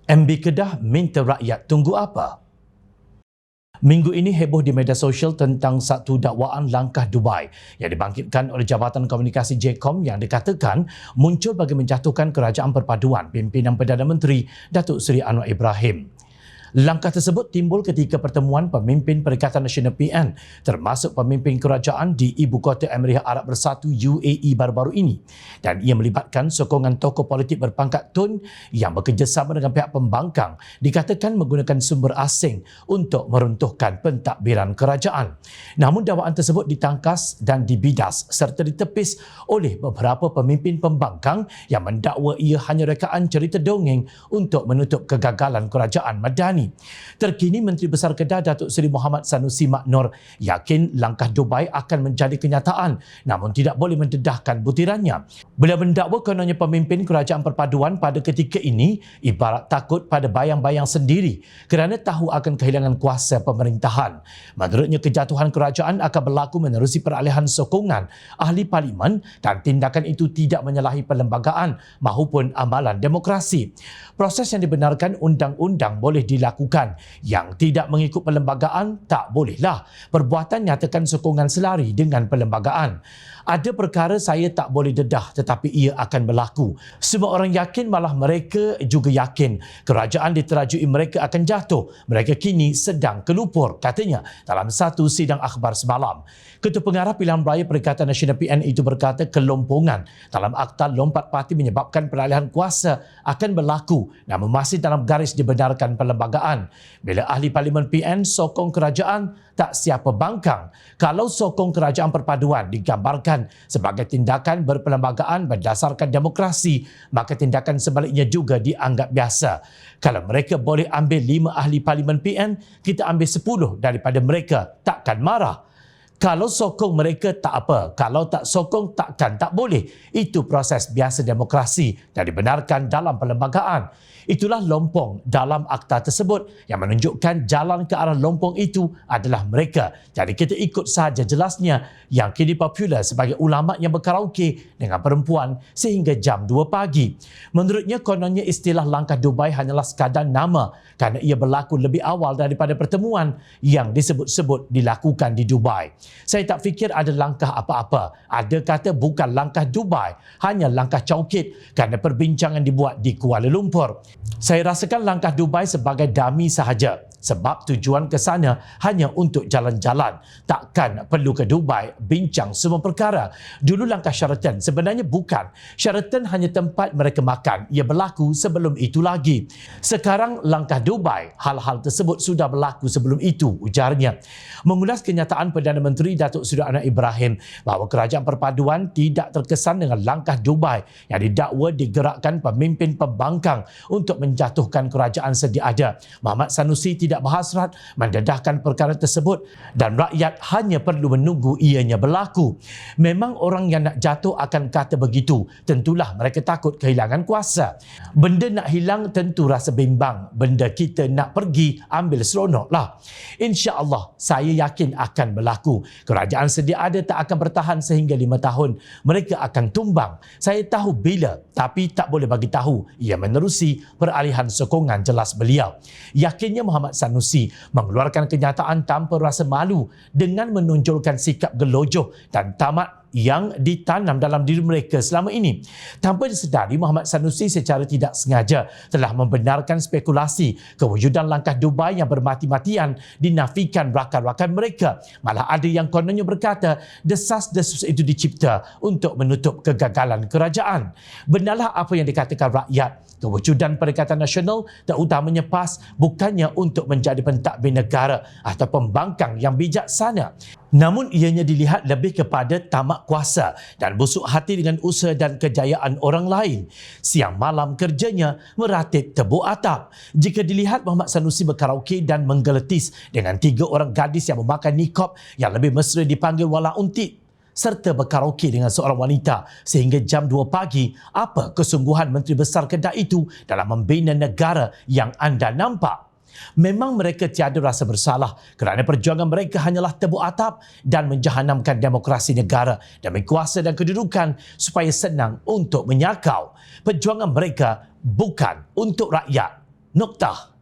MB Kedah minta rakyat tunggu apa? Minggu ini heboh di media sosial tentang satu dakwaan langkah Dubai yang dibangkitkan oleh Jabatan Komunikasi JKOM yang dikatakan muncul bagi menjatuhkan Kerajaan Perpaduan pimpinan Perdana Menteri Datuk Seri Anwar Ibrahim. Langkah tersebut timbul ketika pertemuan pemimpin Perikatan Nasional PN termasuk pemimpin kerajaan di Ibu Kota Emirat Arab Bersatu UAE baru-baru ini dan ia melibatkan sokongan tokoh politik berpangkat Tun yang bekerjasama dengan pihak pembangkang dikatakan menggunakan sumber asing untuk meruntuhkan pentadbiran kerajaan. Namun dakwaan tersebut ditangkas dan dibidas serta ditepis oleh beberapa pemimpin pembangkang yang mendakwa ia hanya rekaan cerita dongeng untuk menutup kegagalan kerajaan Madani. Terkini Menteri Besar Kedah Datuk Seri Muhammad Sanusi Mak Nur yakin langkah Dubai akan menjadi kenyataan namun tidak boleh mendedahkan butirannya. Beliau mendakwa kononnya pemimpin Kerajaan Perpaduan pada ketika ini ibarat takut pada bayang-bayang sendiri kerana tahu akan kehilangan kuasa pemerintahan. Menurutnya kejatuhan kerajaan akan berlaku menerusi peralihan sokongan ahli parlimen dan tindakan itu tidak menyalahi perlembagaan maupun amalan demokrasi. Proses yang dibenarkan undang-undang boleh dilakukan, yang tidak mengikut perlembagaan tak bolehlah. Perbuatan nyatakan sokongan selari dengan perlembagaan. Ada perkara saya tak boleh dedah tetapi ia akan berlaku. Semua orang yakin, malah mereka juga yakin kerajaan diterajui mereka akan jatuh. Mereka kini sedang kelupur, katanya dalam satu sidang akhbar semalam. Ketua Pengarah Pilihan Raya Perikatan Nasional PN itu berkata kelompongan dalam Akta Lompat Parti menyebabkan peralihan kuasa akan berlaku namun masih dalam garis dibenarkan perlembagaan. Bila ahli Parlimen PN sokong kerajaan, tak siapa bangkang. Kalau sokong Kerajaan Perpaduan digambarkan sebagai tindakan berperlembagaan berdasarkan demokrasi, maka tindakan sebaliknya juga dianggap biasa. Kalau mereka boleh ambil 5 ahli Parlimen PN, kita ambil 10 daripada mereka, takkan marah. Kalau sokong mereka tak apa, kalau tak sokong takkan tak boleh. Itu proses biasa demokrasi dan dibenarkan dalam perlembagaan. Itulah lompong dalam akta tersebut yang menunjukkan jalan ke arah lompong itu adalah mereka. Jadi kita ikut sahaja jelasnya yang kini popular sebagai ulama yang berkaraoke dengan perempuan sehingga jam 2 pagi. Menurutnya kononnya istilah langkah Dubai hanyalah sekadar nama kerana ia berlaku lebih awal daripada pertemuan yang disebut-sebut dilakukan di Dubai. Saya tak fikir ada langkah apa-apa. Ada kata bukan langkah Dubai, hanya langkah congkit kerana perbincangan dibuat di Kuala Lumpur. Saya rasakan langkah Dubai sebagai dummy sahaja sebab tujuan ke sana hanya untuk jalan-jalan. Takkan perlu ke Dubai bincang semua perkara. Dulu langkah Sheraton sebenarnya bukan. Sheraton hanya tempat mereka makan. Ia berlaku sebelum itu lagi. Sekarang langkah Dubai, hal-hal tersebut sudah berlaku sebelum itu, ujarnya. Mengulas kenyataan Perdana Menteri Datuk Seri Anwar Ibrahim bahawa Kerajaan Perpaduan tidak terkesan dengan langkah Dubai yang didakwa digerakkan pemimpin pembangkang untuk menjatuhkan kerajaan sedia ada. Muhammad Sanusi tidak berhasrat mendedahkan perkara tersebut dan rakyat hanya perlu menunggu ianya berlaku. Memang orang yang nak jatuh akan kata begitu. Tentulah mereka takut kehilangan kuasa. Benda nak hilang tentu rasa bimbang. Benda kita nak pergi ambil seronok lah. InsyaAllah saya yakin akan berlaku. Kerajaan sedia ada tak akan bertahan sehingga 5 tahun. Mereka akan tumbang. Saya tahu bila tapi tak boleh bagi tahu. Ia menerusi peralihan sokongan, jelas beliau. Yakinnya Muhammad Sanusi mengeluarkan kenyataan tanpa rasa malu dengan menonjolkan sikap gelojoh dan tamak yang ditanam dalam diri mereka selama ini. Tanpa disedari, Muhammad Sanusi secara tidak sengaja telah membenarkan spekulasi kewujudan langkah Dubai yang bermati-matian dinafikan rakan-rakan mereka. Malah ada yang kononnya berkata desas-desus itu dicipta untuk menutup kegagalan kerajaan. Benarlah apa yang dikatakan rakyat. Kewujudan Perikatan Nasional terutamanya PAS bukannya untuk menjadi pentadbir negara atau pembangkang yang bijaksana. Namun ianya dilihat lebih kepada tamak kuasa dan busuk hati dengan usaha dan kejayaan orang lain. Siang malam kerjanya meratip tebuk atap. Jika dilihat Muhammad Sanusi berkaraoke dan menggeletis dengan 3 orang gadis yang memakai nikab yang lebih mesra dipanggil wala untik, serta berkaraoke dengan seorang wanita sehingga jam 2 pagi, apa kesungguhan Menteri Besar Kedah itu dalam membina negara yang anda nampak? Memang mereka tiada rasa bersalah kerana perjuangan mereka hanyalah tebuk atap dan menjahanamkan demokrasi negara demi kuasa dan kedudukan supaya senang untuk menyakau. Perjuangan mereka bukan untuk rakyat. Noktah.